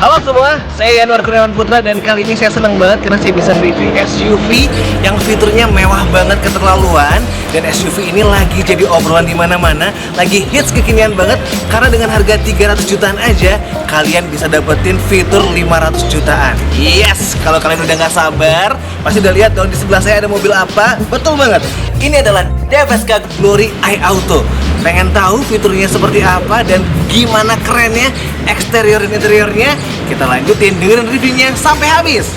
Halo semua, saya Yanwar Kurniawan Putra dan kali ini saya senang banget karena saya bisa review SUV yang fiturnya mewah banget keterlaluan. Dan SUV ini lagi jadi obrolan di mana-mana, lagi hits kekinian banget karena dengan harga 300 jutaan aja kalian bisa dapetin fitur 500 jutaan. Yes, kalau kalian udah nggak sabar, pasti udah lihat dong di sebelah saya ada mobil apa? Betul banget. Ini adalah DFSK Glory iAuto. Pengen tahu fiturnya seperti apa dan gimana kerennya eksterior dan interiornya? Kita lanjutin dengerin reviewnya sampai habis.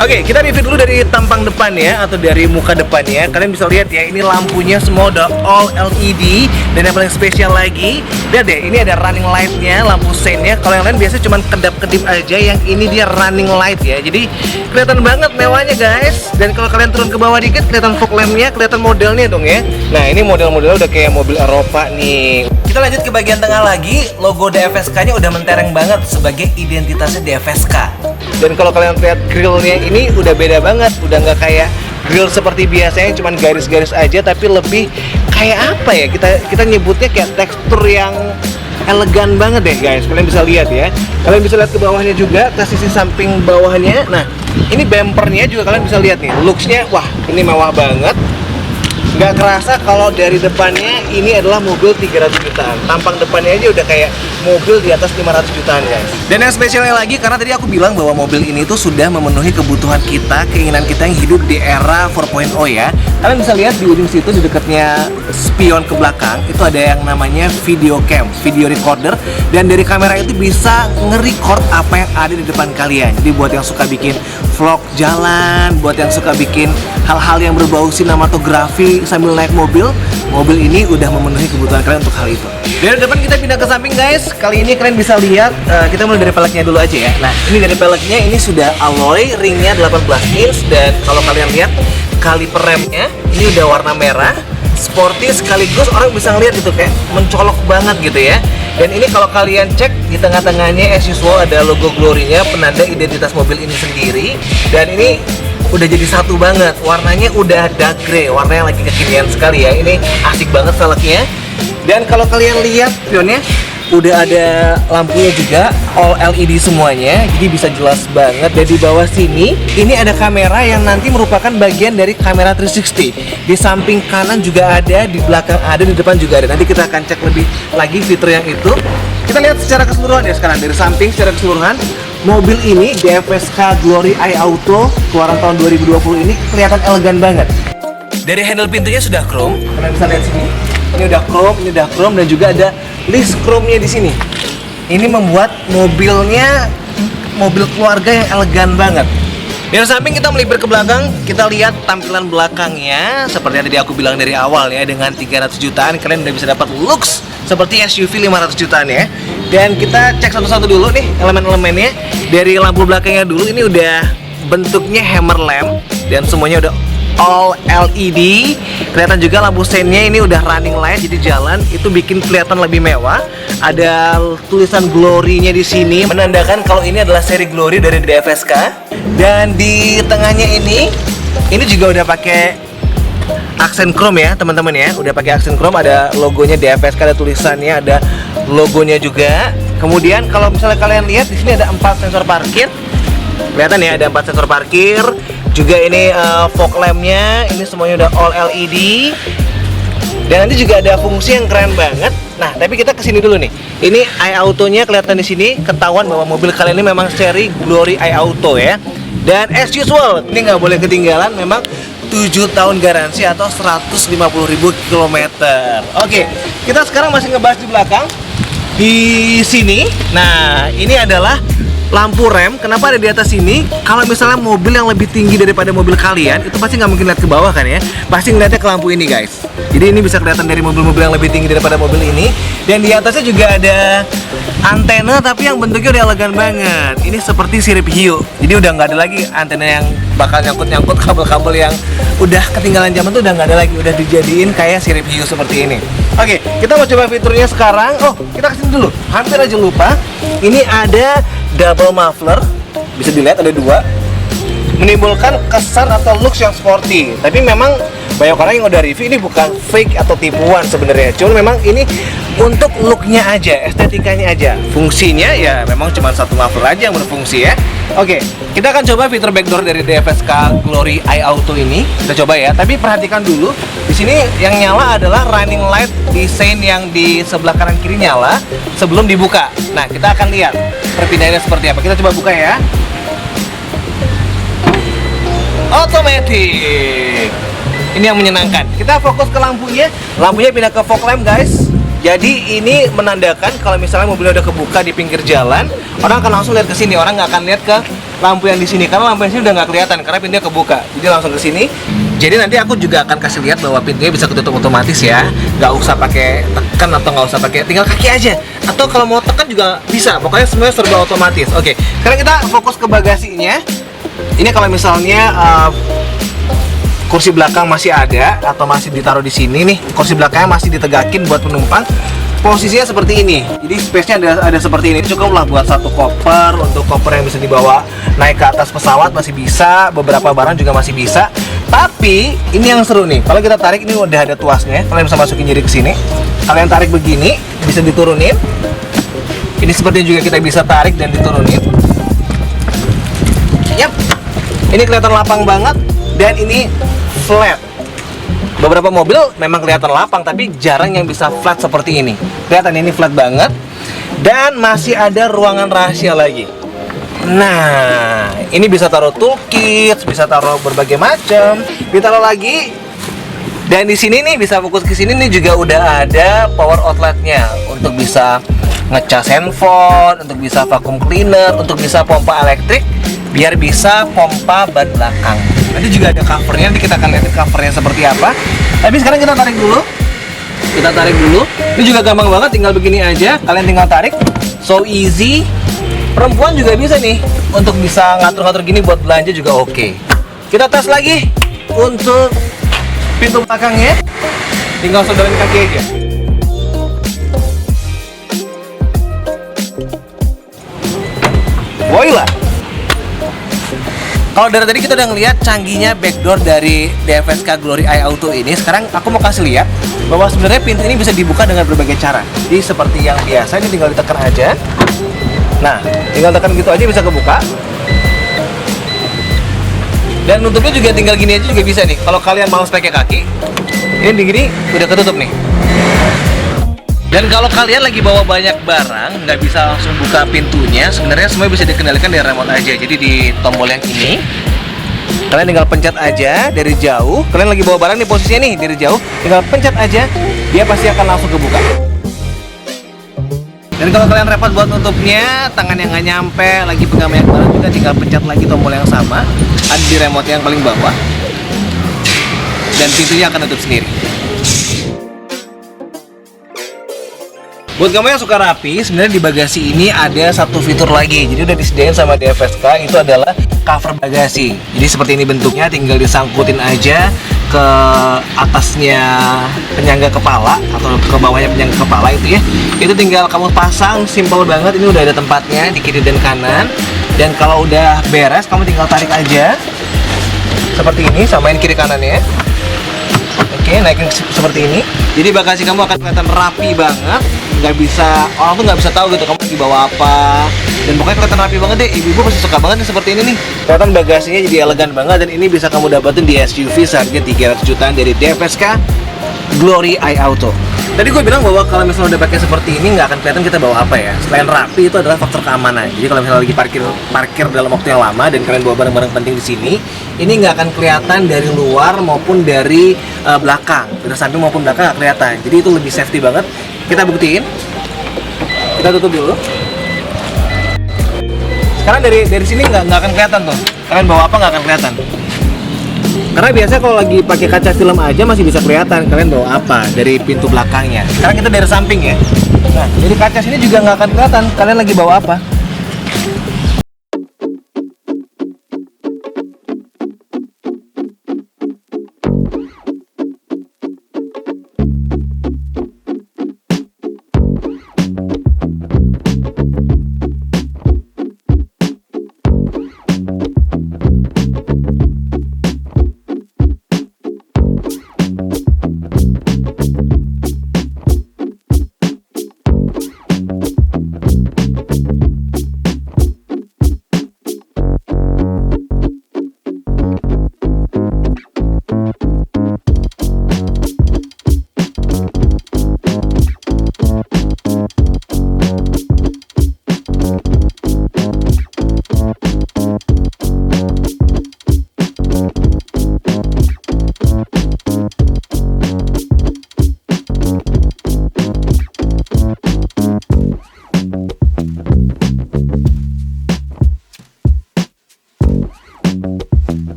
Oke, kita review dulu dari tampang depannya atau dari muka depannya. Kalian bisa lihat ya, ini lampunya semua udah all LED. Dan yang paling spesial lagi, lihat deh, ini ada running light-nya, lampu seinnya. Kalau yang lain biasanya cuma kedap-kedip aja, yang ini dia running light ya. Jadi kelihatan banget mewahnya guys. Dan kalau kalian turun ke bawah dikit, kelihatan fog lamp-nya, kelihatan modelnya dong ya. Nah, ini model-modelnya udah kayak mobil Eropa nih. Kita lanjut ke bagian tengah lagi. Logo DFSK-nya udah mentereng banget sebagai identitasnya DFSK. Dan kalau kalian lihat grillnya ini udah beda banget, udah nggak kayak grill seperti biasanya cuman garis-garis aja, tapi lebih kayak apa ya, kita nyebutnya kayak tekstur yang elegan banget deh guys. Kalian bisa lihat ya, kalian bisa lihat ke bawahnya juga, ke sisi samping bawahnya. Nah, ini bumpernya juga kalian bisa lihat nih, looksnya wah ini mewah banget. Nggak kerasa kalau dari depannya ini adalah mobil 300 jutaan. Tampang depannya aja udah kayak mobil di atas 500 jutaan guys. Dan yang spesialnya lagi, karena tadi aku bilang bahwa mobil ini tuh sudah memenuhi kebutuhan kita, keinginan kita yang hidup di era 4.0 ya. Kalian bisa lihat di ujung situ, di dekatnya spion ke belakang, itu ada yang namanya video cam, video recorder. Dan dari kamera itu bisa nge-record apa yang ada di depan kalian. Jadi buat yang suka bikin vlog jalan, buat yang suka bikin hal-hal yang berbau sinematografi sambil naik mobil ini udah memenuhi kebutuhan kalian untuk hal itu. Dari depan kita pindah ke samping guys. Kali ini kalian bisa lihat, kita mulai dari peleknya dulu aja ya. Nah, ini dari peleknya, ini sudah alloy, ringnya 18 inch. Dan kalau kalian lihat kaliper remnya ini udah warna merah, sporty sekaligus orang bisa ngeliat gitu kayak mencolok banget gitu ya. Dan ini kalau kalian cek di tengah-tengahnya as usual ada logo Glory-nya, penanda identitas mobil ini sendiri. Dan ini udah jadi satu banget, warnanya udah dark grey, warna yang lagi kekinian sekali ya. Ini asik banget velgnya. Dan kalau kalian lihat spionnya udah ada lampunya juga, all LED semuanya, jadi bisa jelas banget. Dan di bawah sini ini ada kamera yang nanti merupakan bagian dari kamera 360. Di samping kanan juga ada, di belakang ada, di depan juga ada. Nanti kita akan cek lebih lagi fitur yang itu. Kita lihat secara keseluruhan ya sekarang, dari samping secara keseluruhan. Mobil ini DFSK Glory iAuto keluaran tahun 2020 ini kelihatan elegan banget. Dari handle pintunya sudah chrome, kalian bisa lihat sini. Ini udah chrome, dan juga ada list chrome-nya di sini. Ini membuat mobilnya mobil keluarga yang elegan banget. Dari samping kita melipir ke belakang, kita lihat tampilan belakangnya seperti yang tadi aku bilang dari awal ya, dengan 300 jutaan kalian udah bisa dapat looks seperti SUV 500 jutaan ya. Dan kita cek satu-satu dulu nih elemen-elemennya. Dari lampu belakangnya dulu, ini udah bentuknya hammer lamp dan semuanya udah all LED. Kelihatan juga lampu seinnya ini udah running light, jadi jalan itu bikin kelihatan lebih mewah. Ada tulisan Glory-nya di sini menandakan kalau ini adalah seri Glory dari DFSK. Dan di tengahnya ini juga udah pakai aksen chrome ya teman-teman ya. Udah pakai aksen chrome, ada logonya DFSK, ada tulisannya, ada logonya juga. Kemudian kalau misalnya kalian lihat di sini ada 4 sensor parkir. Kelihatan ya, ada 4 sensor parkir. Juga ini fog lamp-nya, ini semuanya udah all LED. Dan nanti juga ada fungsi yang keren banget. Nah, tapi kita kesini dulu nih. Ini iAuto-nya kelihatan di sini, ketahuan bahwa mobil kalian ini memang seri Glory iAuto ya. Dan as usual, ini nggak boleh ketinggalan, memang 7 tahun garansi atau 150.000 km. Oke, kita sekarang masih ngebahas di belakang. Di sini, nah ini adalah lampu rem. Kenapa ada di atas sini? Kalau misalnya mobil yang lebih tinggi daripada mobil kalian, itu pasti nggak mungkin lihat ke bawah kan ya. Pasti ngeliatnya ke lampu ini guys. Jadi ini bisa kelihatan dari mobil-mobil yang lebih tinggi daripada mobil ini. Dan di atasnya juga ada antena, tapi yang bentuknya udah elegan banget. Ini seperti sirip hiu. Jadi udah nggak ada lagi antena yang bakal nyangkut-nyangkut, kabel-kabel yang udah ketinggalan zaman tuh udah nggak ada lagi. Udah dijadiin kayak sirip hiu seperti ini. Oke, kita mau coba fiturnya sekarang. Oh, kita kesini dulu. Hampir aja lupa. Ini ada double muffler, bisa dilihat ada 2, menimbulkan kesan atau looks yang sporty. Tapi memang banyak orang yang udah review, ini bukan fake atau tipuan sebenarnya. Cuma memang ini untuk looknya aja, estetikanya aja. Fungsinya ya memang cuma satu muffler aja yang berfungsi ya. Oke, kita akan coba fitur backdoor dari DFSK Glory iAuto ini. Kita coba ya, tapi perhatikan dulu. Di sini yang nyala adalah running light desain yang di sebelah kanan kiri nyala sebelum dibuka. Nah, kita akan lihat perpindahannya seperti apa. Kita coba buka ya. Otomatis. Ini yang menyenangkan. Kita fokus ke lampunya. Lampunya pindah ke fog lamp, guys. Jadi ini menandakan kalau misalnya mobilnya udah kebuka di pinggir jalan, orang akan langsung lihat ke sini. Orang nggak akan lihat ke lampu yang di sini karena lampu yang sini udah nggak kelihatan karena pintunya kebuka. Jadi langsung ke sini. Jadi nanti aku juga akan kasih lihat bahwa pintunya bisa ketutup otomatis ya. Nggak usah pakai tekan atau nggak usah pakai, tinggal kaki aja. Atau kalau mau tekan juga bisa. Pokoknya semuanya serba otomatis. Oke. Sekarang kita fokus ke bagasinya. Ini kalau misalnya kursi belakang masih ada atau masih ditaruh di sini nih, kursi belakangnya masih ditegakin buat penumpang. Posisinya seperti ini. Jadi space-nya ada seperti ini. Cukup lah buat satu koper, untuk koper yang bisa dibawa naik ke atas pesawat masih bisa, beberapa barang juga masih bisa. Tapi ini yang seru nih. Kalau kita tarik ini udah ada tuasnya. Kalian bisa masukin jari ke sini. Kalian tarik begini, bisa diturunin. Ini seperti juga kita bisa tarik dan diturunin. Yap. Ini kelihatan lapang banget dan ini flat. Beberapa mobil memang kelihatan lapang, tapi jarang yang bisa flat seperti ini. Kelihatan ini flat banget. Dan masih ada ruangan rahasia lagi. Nah, ini bisa taruh toolkit, bisa taruh berbagai macam. Ditaruh lagi. Dan di sini nih bisa fokus ke sini nih juga udah ada power outletnya untuk bisa ngecas handphone, untuk bisa vacuum cleaner, untuk bisa pompa elektrik, biar bisa pompa ban belakang. Nanti juga ada covernya, nanti kita akan lihat covernya seperti apa. Tapi sekarang kita tarik dulu. Kita tarik dulu. Ini juga gampang banget, tinggal begini aja. Kalian tinggal tarik, so easy. Perempuan juga bisa nih, untuk bisa ngatur-ngatur gini buat belanja juga oke. Kita tes lagi untuk pintu belakangnya. Tinggal sodorin kaki aja. Voila. Kalau dari tadi kita udah ngeliat canggihnya backdoor dari DFSK Glory iAuto ini. Sekarang aku mau kasih lihat bahwa sebenarnya pintu ini bisa dibuka dengan berbagai cara. Jadi seperti yang biasa, ini tinggal ditekan aja. Nah, tinggal tekan gitu aja bisa kebuka. Dan nutupnya juga tinggal gini aja juga bisa nih. Kalau kalian mau pakai kaki, ini gini udah ketutup nih. Dan kalau kalian lagi bawa banyak barang, nggak bisa langsung buka pintunya, sebenarnya semua bisa dikendalikan dari remote aja. Jadi di tombol yang ini, kalian tinggal pencet aja dari jauh. Kalian lagi bawa barang nih, posisinya nih dari jauh, tinggal pencet aja, dia pasti akan langsung kebuka. Dan kalau kalian repot buat nutupnya, tangan yang nggak nyampe, lagi pegang banyak barang juga, tinggal pencet lagi tombol yang sama, ada di remote yang paling bawah, dan pintunya akan tutup sendiri. Buat kamu yang suka rapi, sebenarnya di bagasi ini ada satu fitur lagi. Jadi udah disediain sama DFSK, itu adalah cover bagasi. Jadi seperti ini bentuknya, tinggal disangkutin aja ke atasnya penyangga kepala atau ke bawahnya penyangga kepala itu ya. Itu tinggal kamu pasang, simple banget. Ini udah ada tempatnya di kiri dan kanan. Dan kalau udah beres, kamu tinggal tarik aja seperti ini, samain kiri kanannya. Oke, naikin seperti ini. Jadi bagasi kamu akan kelihatan rapi banget. Nggak bisa, orang tuh nggak bisa tahu gitu kamu lagi bawa apa. Dan pokoknya kelihatan rapi banget deh. Ibu-ibu pasti suka banget nih seperti ini nih. Kelihatan bagasinya jadi elegan banget. Dan ini bisa kamu dapetin di SUV seharga 300 jutaan dari DFSK Glory iAuto. Tadi gue bilang bahwa kalau misalnya udah pakai seperti ini nggak akan kelihatan kita bawa apa ya. Selain rapi, itu adalah faktor keamanan. Jadi kalau misalnya lagi parkir dalam waktu yang lama dan kalian bawa barang-barang penting di sini, ini nggak akan kelihatan dari luar maupun dari belakang, dari samping maupun belakang nggak kelihatan. Jadi itu lebih safety banget. Kita buktiin. Kita tutup dulu. Sekarang dari sini nggak akan kelihatan tuh. Kalian bawa apa nggak akan kelihatan. Karena biasanya kalau lagi pakai kaca film aja masih bisa kelihatan kalian bawa apa dari pintu belakangnya. Sekarang kita dari samping ya. Nah, dari kaca sini juga nggak akan kelihatan kalian lagi bawa apa.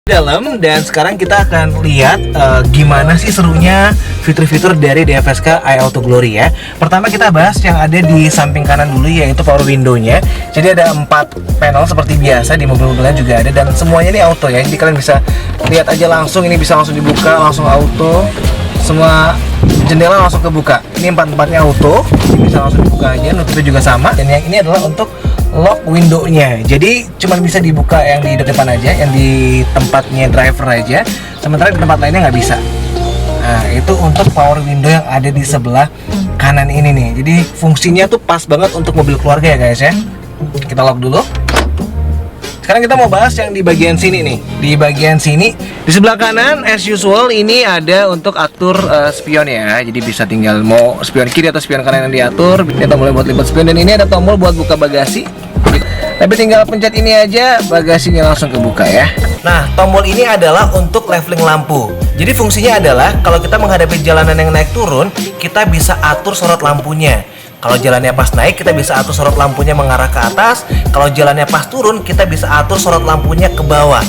dalam. Dan sekarang kita akan lihat gimana sih serunya fitur-fitur dari DFSK iAuto Glory ya. Pertama kita bahas yang ada di samping kanan dulu, yaitu power window-nya. Jadi ada 4 panel seperti biasa, di mobil-mobilnya juga ada, dan semuanya ini auto ya. Jadi kalian bisa lihat aja langsung, ini bisa langsung dibuka, langsung auto. Semua jendela langsung kebuka. Ini 4-empatnya auto, ini bisa langsung dibuka aja, nutupnya juga sama. Dan yang ini adalah untuk lock window-nya. Jadi cuma bisa dibuka yang di depan aja, yang di tempatnya driver aja. Sementara di tempat lainnya nggak bisa. Nah, itu untuk power window yang ada di sebelah kanan ini nih. Jadi fungsinya tuh pas banget untuk mobil keluarga ya guys ya. Kita lock dulu. Sekarang kita mau bahas yang di bagian sini nih. Di bagian sini, di sebelah kanan as usual ini ada untuk atur spion ya. Jadi bisa tinggal mau spion kiri atau spion kanan yang diatur. Ini tombolnya buat lipat spion, dan ini ada tombol buat buka bagasi. Tapi tinggal pencet ini aja, bagasinya langsung kebuka ya. Nah, tombol ini adalah untuk leveling lampu. Jadi fungsinya adalah kalau kita menghadapi jalanan yang naik turun, kita bisa atur sorot lampunya. Kalau jalannya pas naik, kita bisa atur sorot lampunya mengarah ke atas. Kalau jalannya pas turun, kita bisa atur sorot lampunya ke bawah.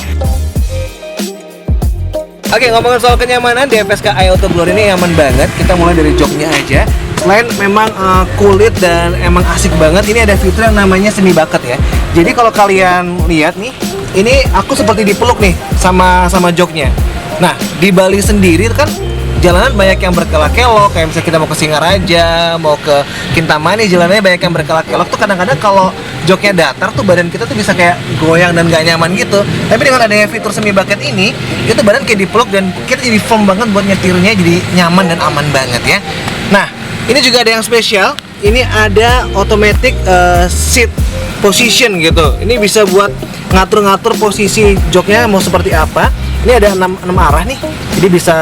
Oke, ngomongin soal kenyamanan, DFSK iAuto Glory ini nyaman banget. Kita mulai dari joknya aja. Selain memang kulit dan emang asik banget, ini ada fitur yang namanya semi bucket ya. Jadi kalau kalian lihat nih, ini aku seperti dipeluk nih sama joknya. Nah, di Bali sendiri kan jalanan banyak yang berkelok-kelok, kayak misalnya kita mau ke Singaraja, mau ke Kintamani, jalanannya banyak yang berkelok-kelok tuh. Kadang-kadang kalau joknya datar tuh badan kita tuh bisa kayak goyang dan gak nyaman gitu. Tapi dengan adanya fitur semi bucket ini, itu badan kayak dipeluk dan kita jadi firm banget buat nyetirnya, jadi nyaman dan aman banget ya. Nah, ini juga ada yang spesial. Ini ada automatic seat position gitu. Ini bisa buat ngatur-ngatur posisi joknya mau seperti apa. Ini ada 6 arah nih. Jadi bisa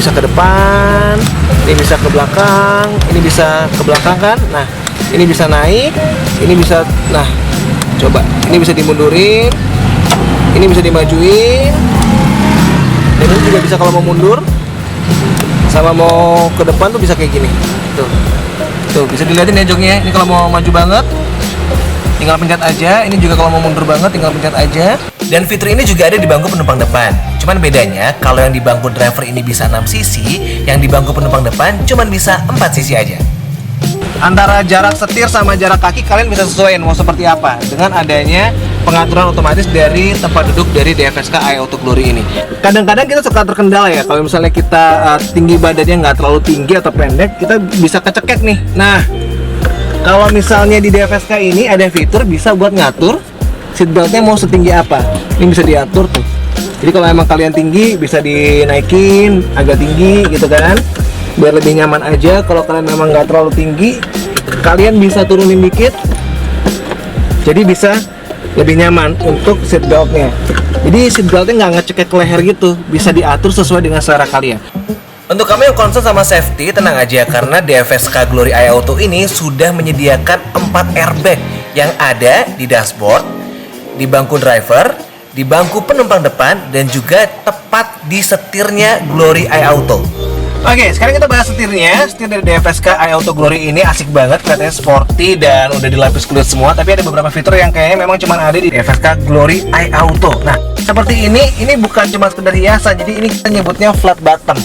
ke depan, ini bisa ke belakang, ini bisa ke belakang kan. Nah, ini bisa naik, ini bisa, nah coba, ini bisa dimundurin, ini bisa dimajuin, dan ini juga bisa kalau mau mundur sama mau ke depan tuh bisa kayak gini. Tuh bisa dilihatin ya joknya. Ini kalau mau maju banget tinggal pencet aja, ini juga kalau mau mundur banget tinggal pencet aja. Dan fitur ini juga ada di bangku penumpang depan. Cuman bedanya, kalau yang di bangku driver ini bisa 6 sisi, yang di bangku penumpang depan cuman bisa 4 sisi aja. Antara jarak setir sama jarak kaki kalian bisa sesuaiin mau seperti apa dengan adanya pengaturan otomatis dari tempat duduk dari DFSK iAuto Glory ini. Kadang-kadang kita suka terkendala ya, kalau misalnya kita tinggi badannya nggak terlalu tinggi atau pendek, kita bisa kecekek nih. Nah, kalau misalnya di DFSK ini ada fitur bisa buat ngatur seatbeltnya mau setinggi apa. Ini bisa diatur tuh. Jadi kalau emang kalian tinggi bisa dinaikin agak tinggi gitu kan, biar lebih nyaman aja. Kalau kalian memang nggak terlalu tinggi, kalian bisa turunin dikit, jadi bisa lebih nyaman untuk seatbeltnya. Jadi seatbeltnya nggak ngecekek ke leher gitu, bisa diatur sesuai dengan selera kalian. Untuk kamu yang concern sama safety, tenang aja karena DFSK Glory iAuto ini sudah menyediakan 4 airbag yang ada di dashboard, di bangku driver, di bangku penumpang depan, dan juga tepat di setirnya Glory iAuto. Oke, sekarang kita bahas setirnya. Setir dari DFSK iAuto Glory ini asik banget, katanya sporty dan udah dilapis kulit semua. Tapi ada beberapa fitur yang kayaknya memang cuma ada di DFSK Glory iAuto. Nah, seperti ini bukan cuma sekedar hiasan. Jadi ini kita nyebutnya flat bottom.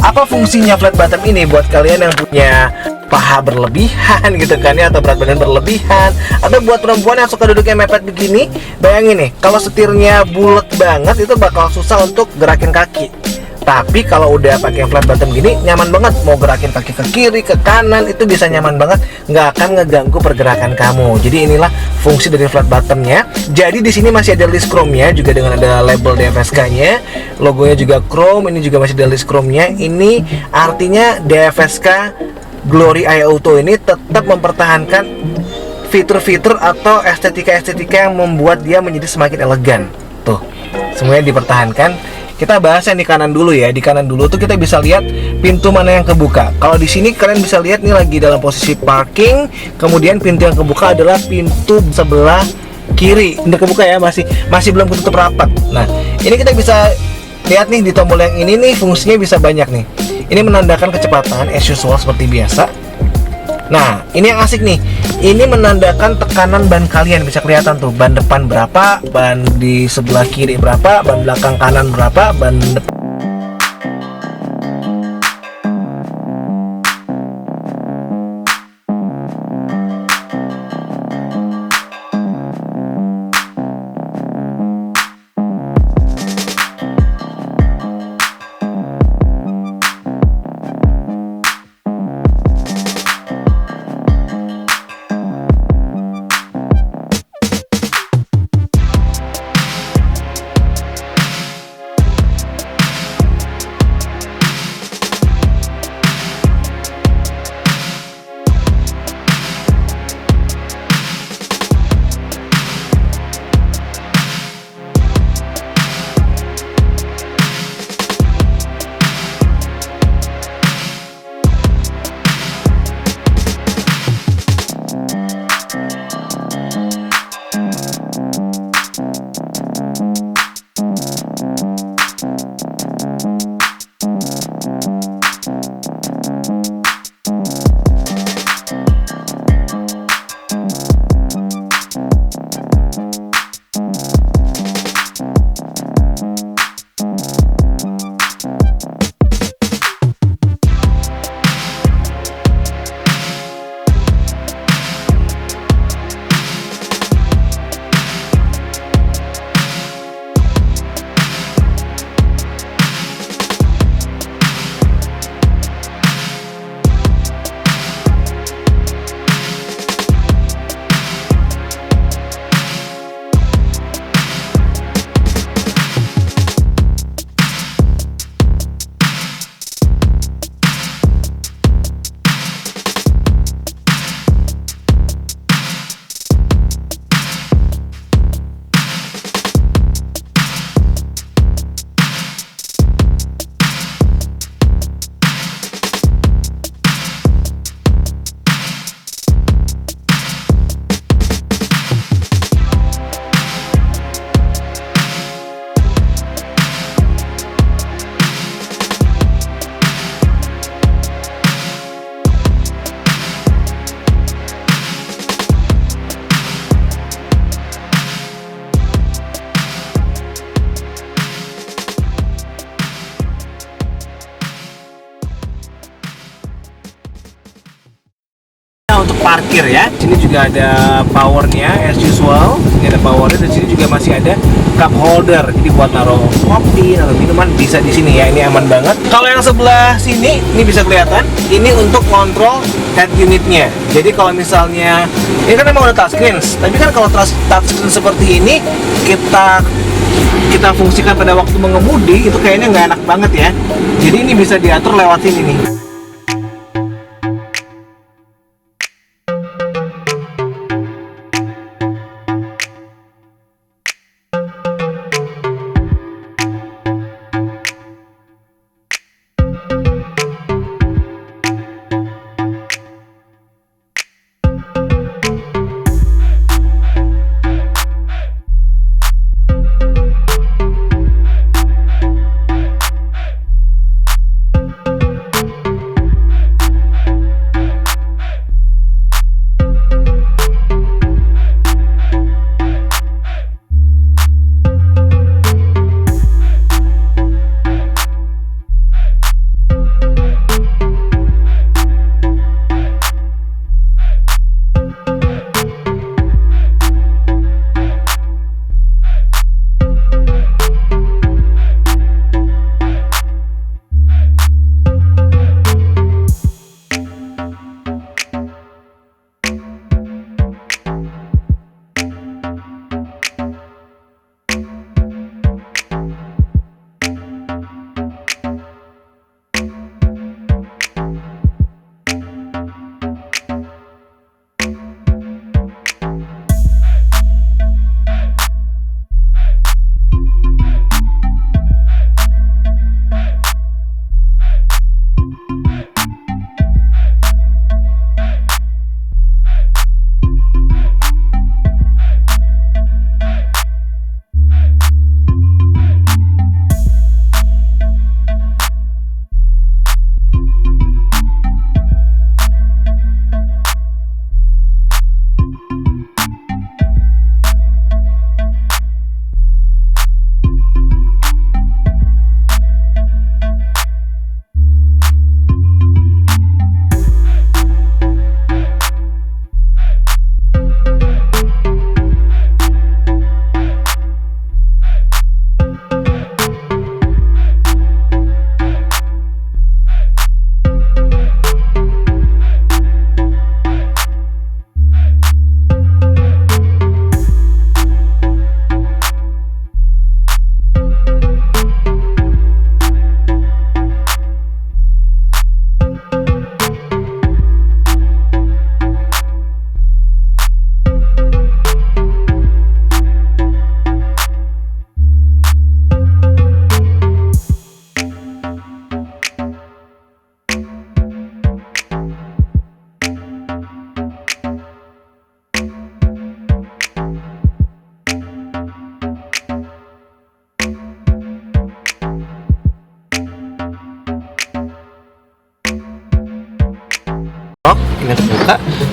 Apa fungsinya flat bottom ini buat kalian yang punya paha berlebihan gitu kan ya, atau berat badan berlebihan, atau buat perempuan yang suka duduknya mepet begini? Bayangin nih, kalau setirnya bulat banget itu bakal susah untuk gerakin kaki. Tapi kalau udah pakai flat bottom gini, nyaman banget. Mau gerakin kaki ke kiri, ke kanan, itu bisa nyaman banget, nggak akan ngeganggu pergerakan kamu. Jadi inilah fungsi dari flat bottomnya. Jadi di sini masih ada list chrome-nya, juga dengan ada label DFSK-nya, logonya juga chrome. Ini juga masih ada list chrome-nya. Ini artinya DFSK Glory iAuto ini tetap mempertahankan fitur-fitur atau estetika-estetika yang membuat dia menjadi semakin elegan. Tuh, semuanya dipertahankan. Kita bahas yang di kanan dulu ya. Di kanan dulu tuh kita bisa lihat pintu mana yang kebuka. Kalau di sini kalian bisa lihat nih lagi dalam posisi parking. Kemudian pintu yang kebuka adalah pintu sebelah kiri. Udah kebuka ya, masih belum ketutup rapat. Nah, ini kita bisa lihat nih di tombol yang ini nih fungsinya bisa banyak nih. Ini menandakan kecepatan as usual seperti biasa. Nah, ini yang asik nih. Ini menandakan tekanan ban kalian, bisa kelihatan tuh ban depan berapa, ban di sebelah kiri berapa, ban belakang kanan berapa, ban depan. Untuk parkir ya, sini juga ada powernya as usual. Ini ada powernya, dan sini juga masih ada cup holder, jadi buat naruh kopi atau minuman bisa di sini ya. Ini aman banget. Kalau yang sebelah sini, ini bisa kelihatan, ini untuk kontrol head unitnya. Jadi kalau misalnya ini kan memang udah touchscreen, tapi kan kalau touchscreen seperti ini kita fungsikan pada waktu mengemudi, itu kayaknya nggak enak banget ya. Jadi ini bisa diatur lewat sini nih.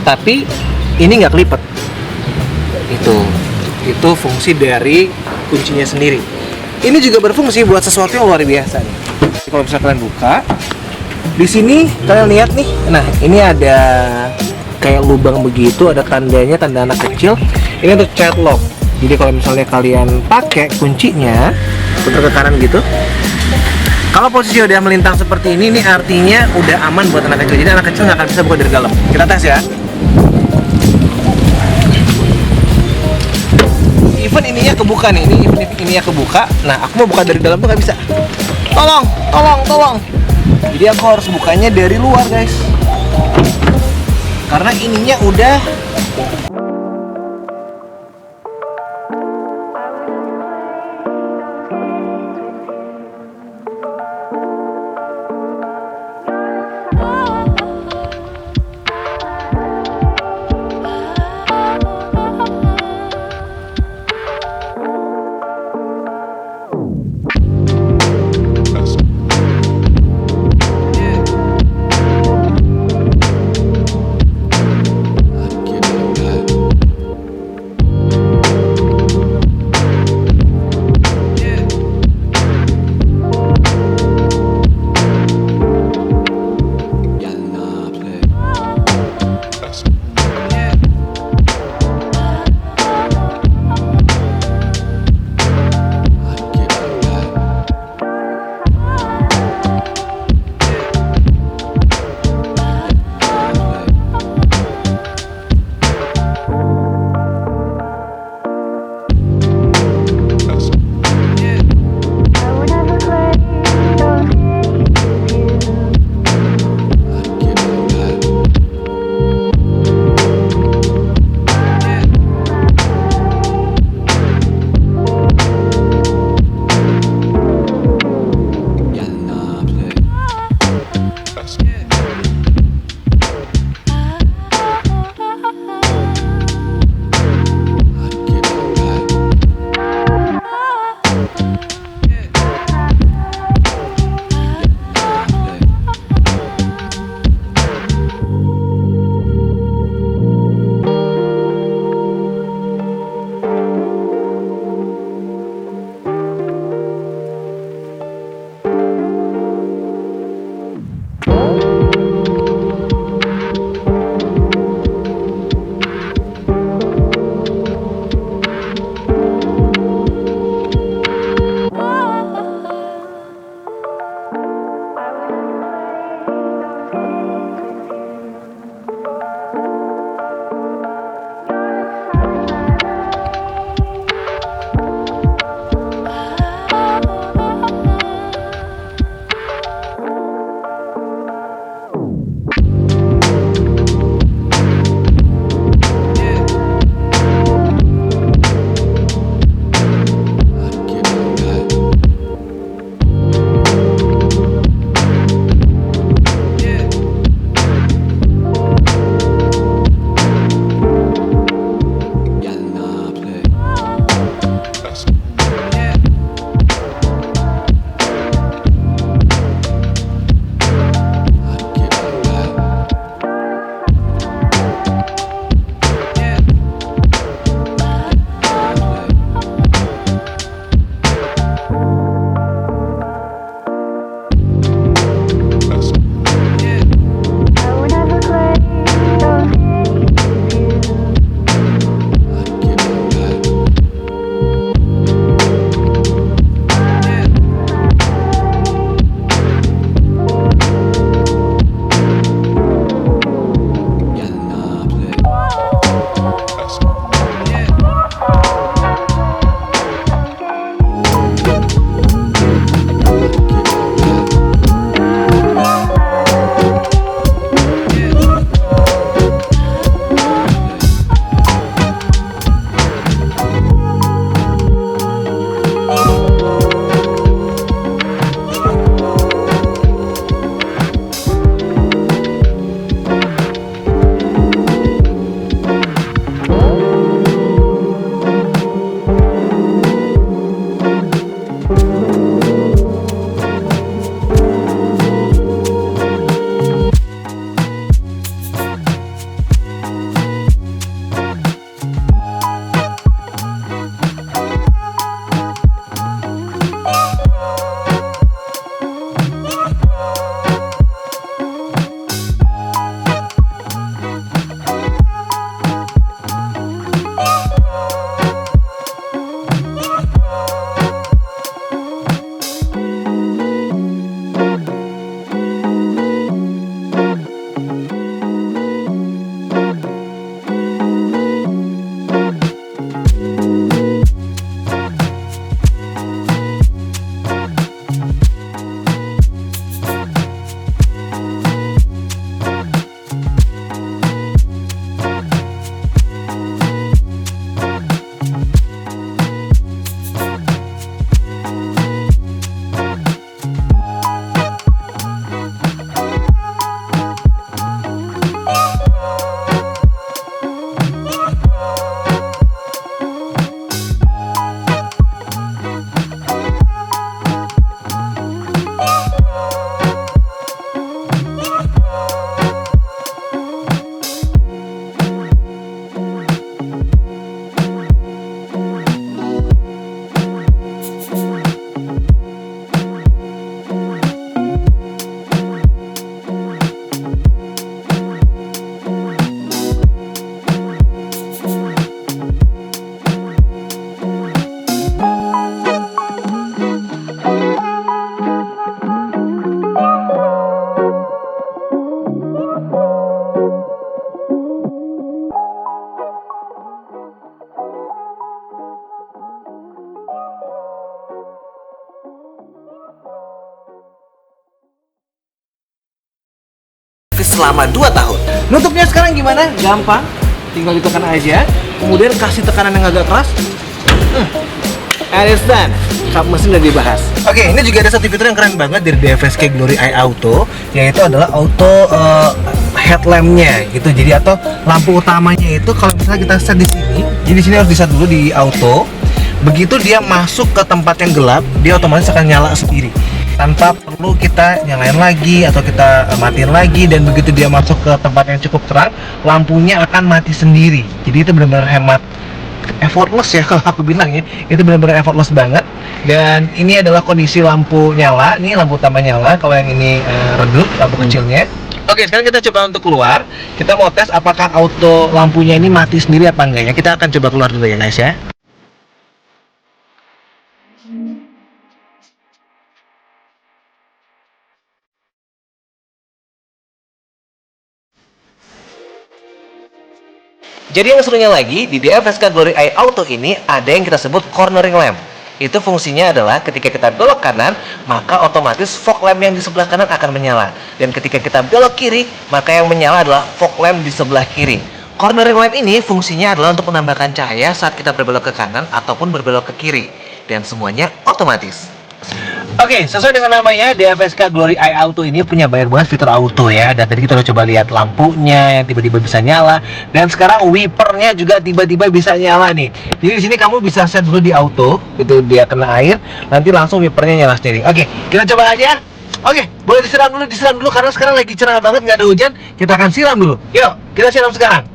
tapi ini nggak kelipet. Itu fungsi dari kuncinya sendiri. Ini juga berfungsi buat sesuatu yang luar biasa nih. Kalau misalnya kalian buka, di sini kalian lihat nih, nah ini ada kayak lubang begitu, ada tandanya, tanda anak kecil. Ini untuk child lock. Jadi kalau misalnya kalian pakai kuncinya putar ke kanan gitu, kalau posisi udah melintang seperti ini artinya udah aman buat anak kecil. Jadi anak kecil nggak akan bisa buka dari dalam. Kita tes ya. Even ininya kebuka nih, ininya kebuka. Nah, aku mau buka dari dalam tuh nggak bisa. Tolong. Jadi aku harus bukanya dari luar, guys. Karena ininya udah selama 2 tahun. Nutupnya sekarang gimana? Gampang, tinggal ditekan aja, kemudian kasih tekanan yang agak keras. And it's done. Kap mesin udah dibahas. Oke, ini juga ada satu fitur yang keren banget dari DFSK Glory Eye Auto, yaitu adalah auto headlampnya gitu. Jadi atau lampu utamanya itu kalau misalnya kita set di sini, jadi di sini harus di set dulu di auto. Begitu dia masuk ke tempat yang gelap, dia otomatis akan nyala sendiri tanpa perlu kita nyalain lagi atau kita matiin lagi. Dan begitu dia masuk ke tempat yang cukup terang, lampunya akan mati sendiri. Jadi itu benar-benar hemat, effortless ya kalau aku bilang ya, itu benar-benar effortless banget. Dan ini adalah kondisi lampu nyala, nih lampu utama nyala, kalau yang ini redup lampu kecilnya. Oke, sekarang kita coba untuk keluar. Kita mau tes apakah auto lampunya ini mati sendiri apa enggaknya. Kita akan coba keluar dulu ya guys ya. Jadi yang serunya lagi, di DFSK Glory Eye Auto ini ada yang kita sebut cornering lamp. Itu fungsinya adalah ketika kita belok kanan, maka otomatis fog lamp yang di sebelah kanan akan menyala. Dan ketika kita belok kiri, maka yang menyala adalah fog lamp di sebelah kiri. Cornering lamp ini fungsinya adalah untuk menambahkan cahaya saat kita berbelok ke kanan ataupun berbelok ke kiri. Dan semuanya otomatis. Oke, sesuai dengan namanya, DFSK Glory Eye Auto ini punya banyak banget fitur auto ya. Dan tadi kita udah coba lihat lampunya yang tiba-tiba bisa nyala, dan sekarang wipernya juga tiba-tiba bisa nyala nih. Jadi di sini kamu bisa set dulu di auto, itu dia kena air, nanti langsung wipernya nyala sendiri. Oke, kita coba aja. Oke, boleh disiram dulu karena sekarang lagi cerah banget, nggak ada hujan. Kita akan siram dulu. Yuk, kita siram sekarang.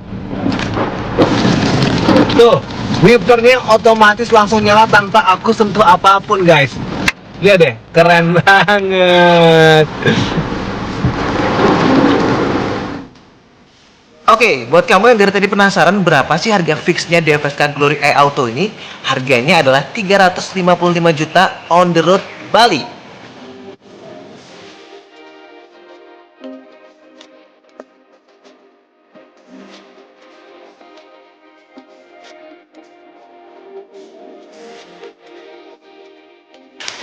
Tuh, wipernya otomatis langsung nyala tanpa aku sentuh apapun guys. Lihat deh, keren banget. Oke, buat kamu yang dari tadi penasaran berapa sih harga fixnya DFSK Glory Eye Auto ini? Harganya adalah 355 juta on the road Bali.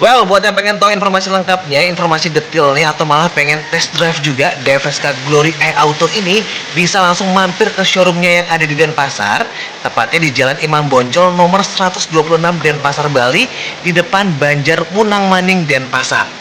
Well, buat yang pengen tahu informasi lengkapnya, informasi detailnya, atau malah pengen test drive juga DFSK Glory Eye Auto ini, bisa langsung mampir ke showroomnya yang ada di Denpasar, tepatnya di Jalan Imam Bonjol nomor 126 Denpasar, Bali, di depan Banjar Munang Maning, Denpasar.